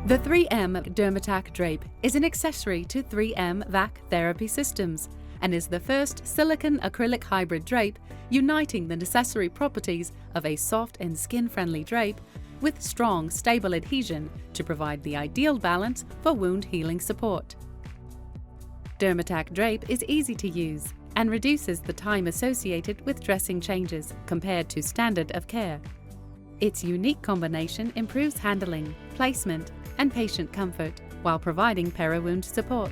The 3M Dermatac Drape is an accessory to 3M V.A.C therapy systems and is the first silicone-acrylic hybrid drape uniting the necessary properties of a soft and skin-friendly drape with strong, stable adhesion to provide the ideal balance for wound healing support. Dermatac Drape is easy to use and reduces the time associated with dressing changes compared to standard of care. Its unique combination improves handling, placement, and patient comfort while providing peri-wound support.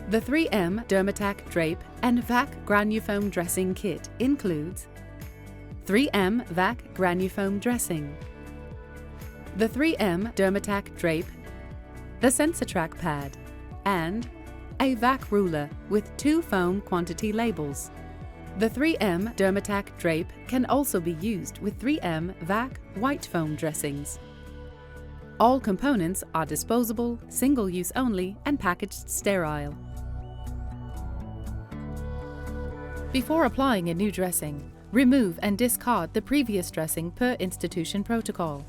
The 3M Dermatac Drape and V.A.C Granufoam Dressing Kit includes 3M V.A.C Granufoam Dressing, the 3M Dermatac Drape, the SensorTrack pad, and a V.A.C ruler with 2 foam quantity labels. The 3M Dermatac Drape can also be used with 3M V.A.C white foam dressings. All components are disposable, single-use only, and packaged sterile. Before applying a new dressing, remove and discard the previous dressing per institution protocol.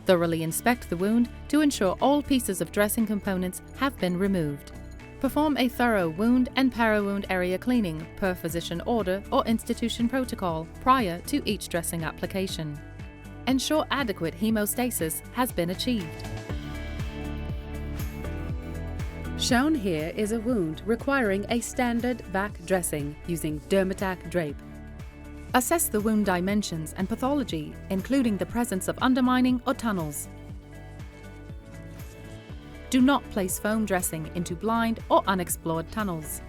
Thoroughly inspect the wound to ensure all pieces of dressing components have been removed. Perform a thorough wound and peri-wound area cleaning per physician order or institution protocol prior to each dressing application. Ensure adequate hemostasis has been achieved. Shown here is a wound requiring a standard V.A.C dressing using Dermatac Drape. Assess the wound dimensions and pathology, including the presence of undermining or tunnels. Do not place foam dressing into blind or unexplored tunnels.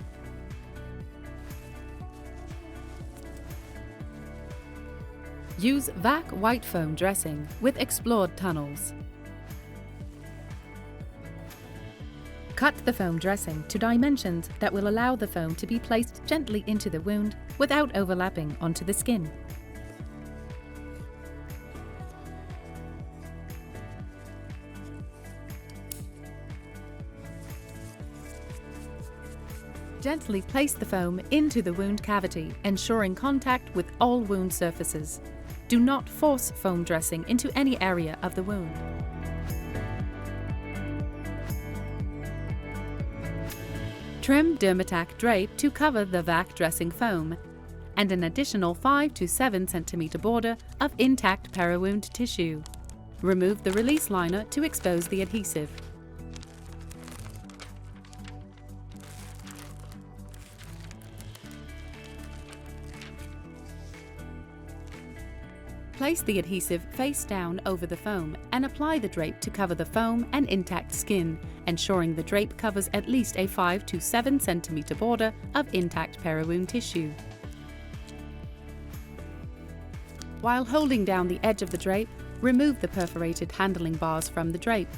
Use V.A.C white foam dressing with explored tunnels. Cut the foam dressing to dimensions that will allow the foam to be placed gently into the wound without overlapping onto the skin. Gently place the foam into the wound cavity, ensuring contact with all wound surfaces. Do not force foam dressing into any area of the wound. Trim Dermatac Drape to cover the V.A.C dressing foam and an additional 5 to 7 cm border of intact peri-wound tissue. Remove the release liner to expose the adhesive. Place the adhesive face down over the foam and apply the drape to cover the foam and intact skin, ensuring the drape covers at least a 5 to 7 cm border of intact peri-wound tissue. While holding down the edge of the drape, remove the perforated handling bars from the drape.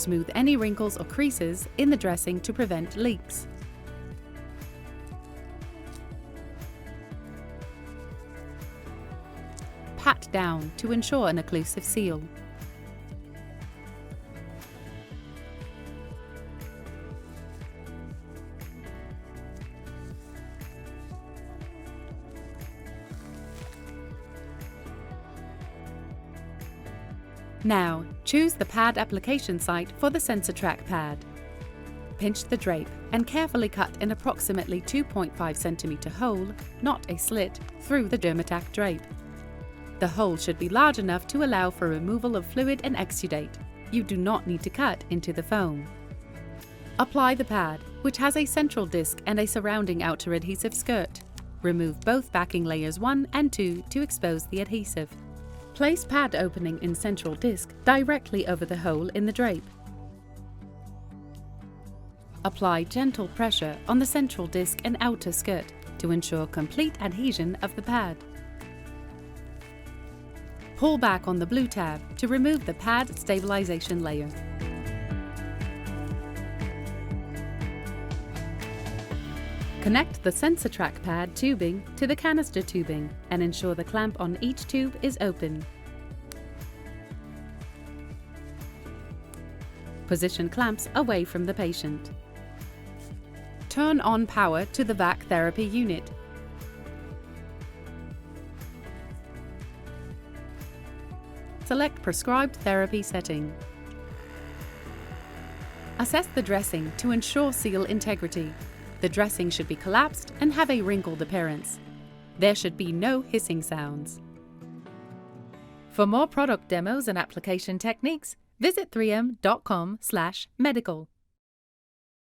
Smooth any wrinkles or creases in the dressing to prevent leaks. Pat down to ensure an occlusive seal. Now, choose the pad application site for the SensorTrack pad. Pinch the drape and carefully cut an approximately 2.5 cm hole, not a slit, through the Dermatac drape. The hole should be large enough to allow for removal of fluid and exudate. You do not need to cut into the foam. Apply the pad, which has a central disc and a surrounding outer adhesive skirt. Remove both backing layers 1 and 2 to expose the adhesive. Place pad opening in central disc directly over the hole in the drape. Apply gentle pressure on the central disc and outer skirt to ensure complete adhesion of the pad. Pull back on the blue tab to remove the pad stabilization layer. Connect the SensorTrack pad tubing to the canister tubing and ensure the clamp on each tube is open. Position clamps away from the patient. Turn on power to the V.A.C therapy unit. Select prescribed therapy setting. Assess the dressing to ensure seal integrity. The dressing should be collapsed and have a wrinkled appearance. There should be no hissing sounds. For more product demos and application techniques, visit 3m.com/medical.